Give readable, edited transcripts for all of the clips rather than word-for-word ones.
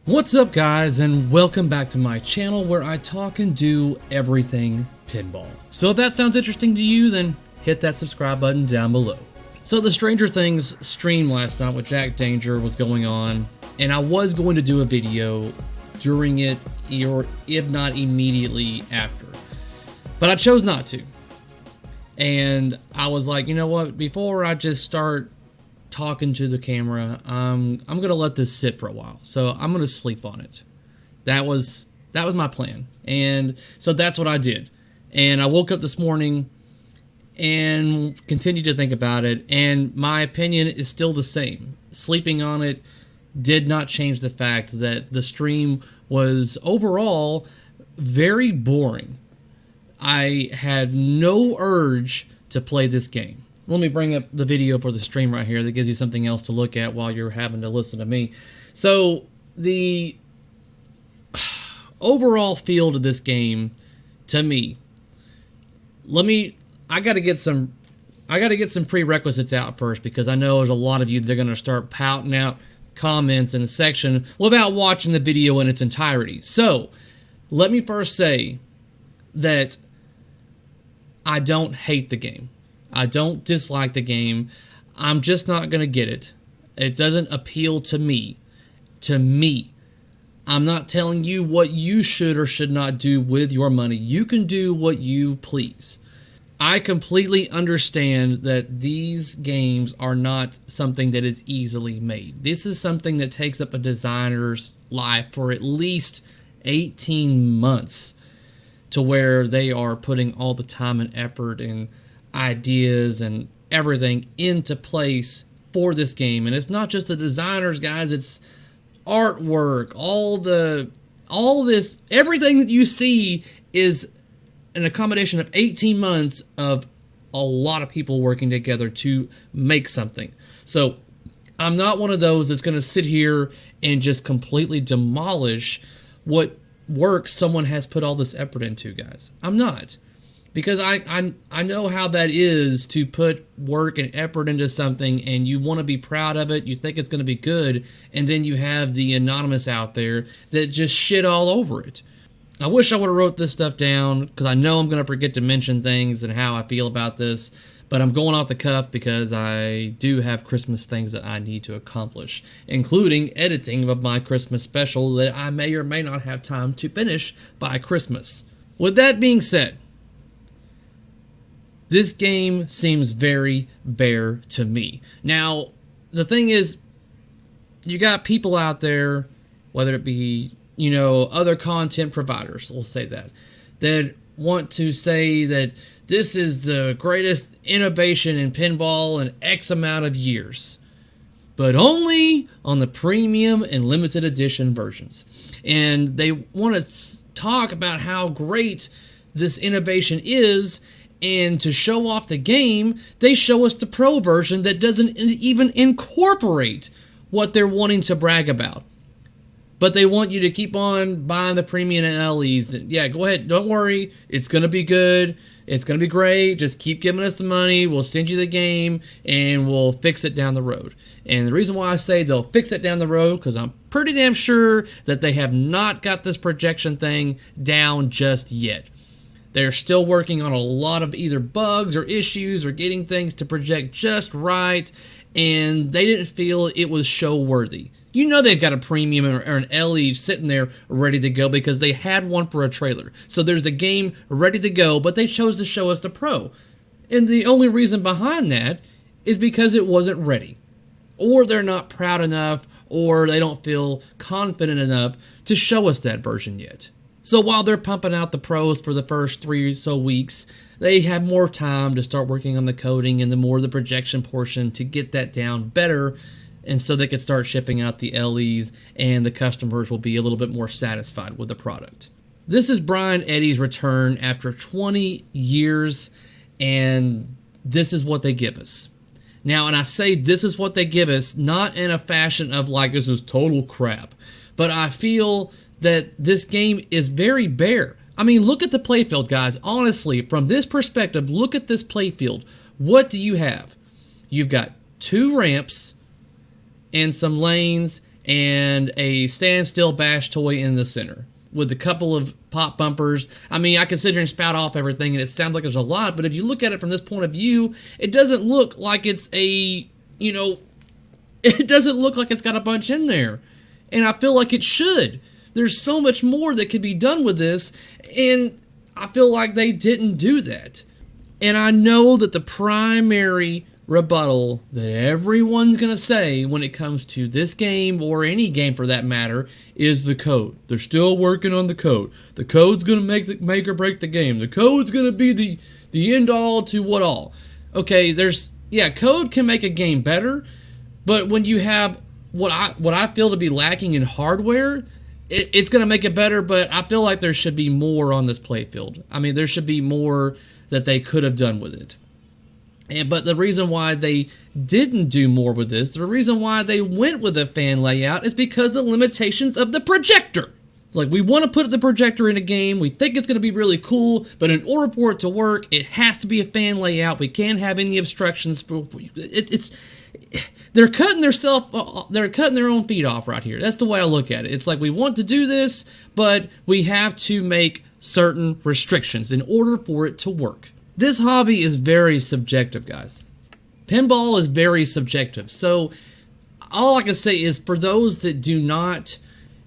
What's up, guys, and welcome back to my channel where I talk and do everything pinball. So if that sounds interesting to you, then hit that subscribe button down below. So the Stranger Things stream last night with Jack Danger was going on, and I was going to do a video during it, or if not immediately after, but I chose not to. And I was like, you know what, before I just start talking to the camera, I'm gonna let this sit for a while. So I'm gonna sleep on it. That was my plan. And so that's what I did. And I woke up this morning and continued to think about it, and my opinion is still the same. Sleeping on it did not change the fact that the stream was overall very boring. I had no urge to play this game. Let me bring up the video for the stream right here that gives you something else to look at while you're having to listen to me. So the overall feel to this game, to me, I got to get some prerequisites out first, because I know there's a lot of you that are going to start pouting out comments in the section without watching the video in its entirety. So let me first say that I don't hate the game. I don't dislike the game. I'm just not going to get it. It doesn't appeal to me. I'm not telling you what you should or should not do with your money. You can do what you please. I completely understand that these games are not something that is easily made. This is something that takes up a designer's life for at least 18 months, to where they are putting all the time and effort and ideas and everything into place for this game. And it's not just the designers, guys, it's artwork, all this, everything that you see is an accommodation of 18 months of a lot of people working together to make something. So I'm not one of those that's going to sit here and just completely demolish what work someone has put all this effort into, guys. I'm not. Because I know how that is, to put work and effort into something and you want to be proud of it, you think it's going to be good, and then you have the anonymous out there that just shit all over it. I wish I would have wrote this stuff down, because I know I'm going to forget to mention things and how I feel about this, but I'm going off the cuff because I do have Christmas things that I need to accomplish, including editing of my Christmas special that I may or may not have time to finish by Christmas. With that being said, this game seems very bare to me. Now, the thing is, you got people out there, whether it be, other content providers, we'll say that want to say that this is the greatest innovation in pinball in X amount of years, but only on the premium and limited edition versions. And they want to talk about how great this innovation is, and to show off the game, they show us the pro version that doesn't even incorporate what they're wanting to brag about. But they want you to keep on buying the premium LEs. Yeah, go ahead. Don't worry. It's going to be good. It's going to be great. Just keep giving us the money. We'll send you the game, and we'll fix it down the road. And the reason why I say they'll fix it down the road, because I'm pretty damn sure that they have not got this projection thing down just yet. They're still working on a lot of either bugs or issues or getting things to project just right, and they didn't feel it was show worthy. You know they've got a premium or an LE sitting there ready to go because they had one for a trailer. So there's a game ready to go, but they chose to show us the Pro. And the only reason behind that is because it wasn't ready. Or they're not proud enough, or they don't feel confident enough to show us that version yet. So while they're pumping out the Pros for the first 3 or so weeks, they have more time to start working on the coding and the projection portion to get that down better, and so they could start shipping out the LEs, and the customers will be a little bit more satisfied with the product. This is Brian Eddy's return after 20 years, and this is what they give us. Now, and I say this is what they give us, not in a fashion of like this is total crap, but I feel that this game is very bare. I mean, look at the playfield, guys. Honestly, from this perspective, look at this playfield. What do you have? You've got 2 ramps and some lanes and a standstill bash toy in the center with a couple of pop bumpers. I mean, I can sit here and spout off everything, and it sounds like there's a lot, but if you look at it from this point of view, it doesn't look like it's it doesn't look like it's got a bunch in there. And I feel like it should. There's so much more that could be done with this, and I feel like they didn't do that. And I know that the primary rebuttal that everyone's going to say when it comes to this game, or any game for that matter, is the code. They're still working on the code. The code's going to make or break the game. The code's going to be the end all to what all. Okay, code can make a game better, but when you have what I feel to be lacking in hardware, it's going to make it better, but I feel like there should be more on this playfield. I mean, there should be more that they could have done with it. But the reason why they didn't do more with this, the reason why they went with a fan layout, is because the limitations of the projector. It's like, we want to put the projector in a game, we think it's going to be really cool, but in order for it to work, it has to be a fan layout. We can't have any obstructions. They're cutting their own feet off right here. That's the way I look at it. It's like, we want to do this, but we have to make certain restrictions in order for it to work. This hobby is very subjective, guys. Pinball is very subjective. So all I can say is, for those that do not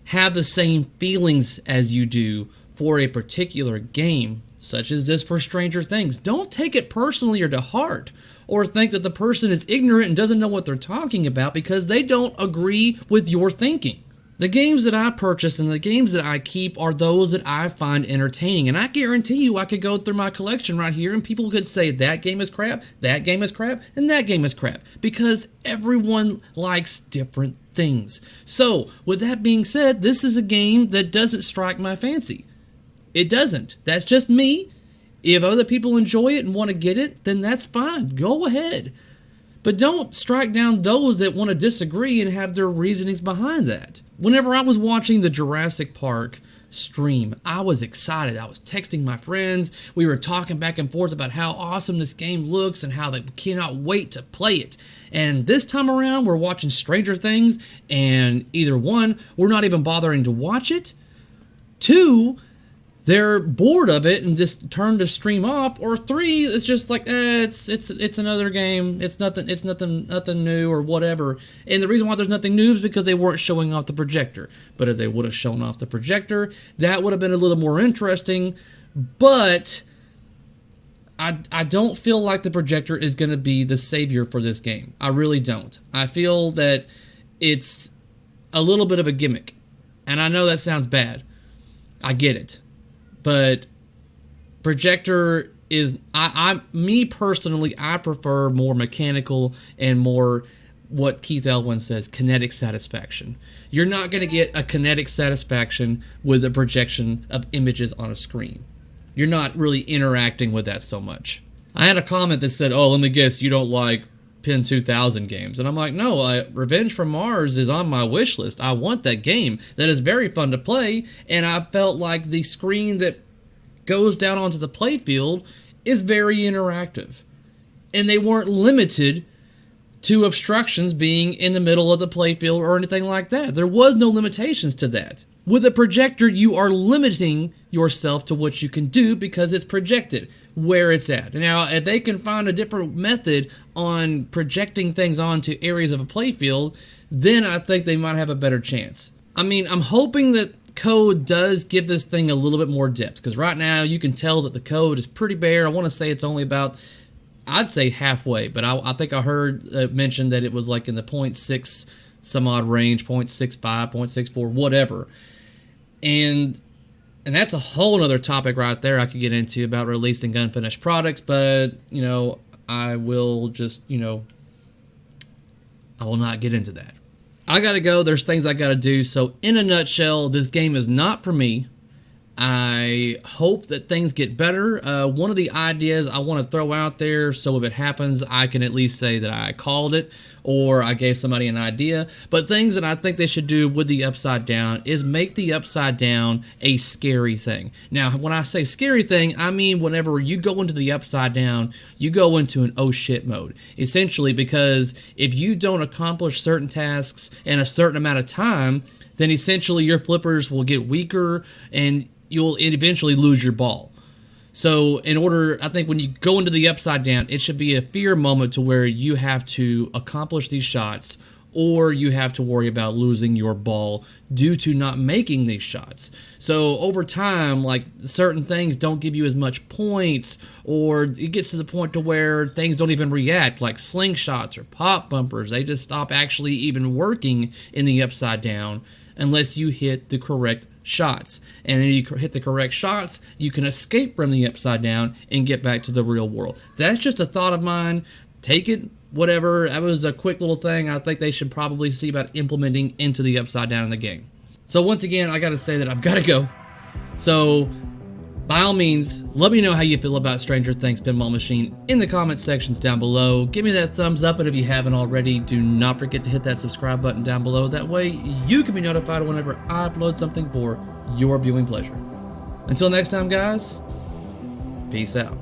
have the same feelings as you do for a particular game, such as this for Stranger Things, don't take it personally or to heart, or think that the person is ignorant and doesn't know what they're talking about because they don't agree with your thinking. The games that I purchase and the games that I keep are those that I find entertaining. And I guarantee you, I could go through my collection right here and people could say that game is crap, that game is crap, and that game is crap. Because everyone likes different things. So, with that being said, this is a game that doesn't strike my fancy. It doesn't. That's just me. If other people enjoy it and want to get it, then that's fine. Go ahead. But don't strike down those that want to disagree and have their reasonings behind that. Whenever I was watching the Jurassic Park stream, I was excited. I was texting my friends. We were talking back and forth about how awesome this game looks and how they cannot wait to play it. And this time around, we're watching Stranger Things, and either one, we're not even bothering to watch it. Two, they're bored of it and just turn the stream off. Or three, it's just like, it's another game. It's nothing new or whatever. And the reason why there's nothing new is because they weren't showing off the projector. But if they would have shown off the projector, that would have been a little more interesting. But I don't feel like the projector is going to be the savior for this game. I really don't. I feel that it's a little bit of a gimmick. And I know that sounds bad. I get it. But projector is, me personally, I prefer more mechanical and more what Keith Elwin says, kinetic satisfaction. You're not going to get a kinetic satisfaction with a projection of images on a screen. You're not really interacting with that so much. I had a comment that said, oh, let me guess, you don't like Pin 2000 games. And I'm like, no, Revenge from Mars is on my wish list. I want that game. That is very fun to play, and I felt like the screen that goes down onto the playfield is very interactive. And they weren't limited to obstructions being in the middle of the playfield or anything like that. There was no limitations to that. With a projector, you are limiting yourself to what you can do because it's projected where it's at. Now, if they can find a different method on projecting things onto areas of a playfield, then I think they might have a better chance. I mean, I'm hoping that code does give this thing a little bit more depth, because right now you can tell that the code is pretty bare. I want to say it's only about, I'd say halfway, but I think I heard mentioned that it was like in the 0.6 some odd range, 0.65, 0.64, whatever. And that's a whole other topic right there I could get into about releasing unfinished products, but, I will just, I will not get into that. I gotta go. There's things I gotta do. So, in a nutshell, this game is not for me. I hope that things get better. One of the ideas I want to throw out there, so if it happens, I can at least say that I called it or I gave somebody an idea. But things that I think they should do with the Upside Down is make the Upside Down a scary thing. Now, when I say scary thing, I mean whenever you go into the Upside Down, you go into an oh shit mode. Essentially, because if you don't accomplish certain tasks in a certain amount of time, then essentially your flippers will get weaker and you'll eventually lose your ball. So in order, I think when you go into the Upside Down, it should be a fear moment to where you have to accomplish these shots or you have to worry about losing your ball due to not making these shots. So over time, like certain things don't give you as much points, or it gets to the point to where things don't even react, like slingshots or pop bumpers. They just stop actually even working in the Upside Down unless you hit the correct shots. And then you hit the correct shots, you can escape from the Upside Down and get back to the real world. That's just a thought of mine. Take it, whatever. That was a quick little thing I think they should probably see about implementing into the Upside Down in the game. So once again, I gotta say that I've gotta go. So by all means, let me know how you feel about Stranger Things Pinball Machine in the comment sections down below. Give me that thumbs up, and if you haven't already, do not forget to hit that subscribe button down below. That way, you can be notified whenever I upload something for your viewing pleasure. Until next time, guys, peace out.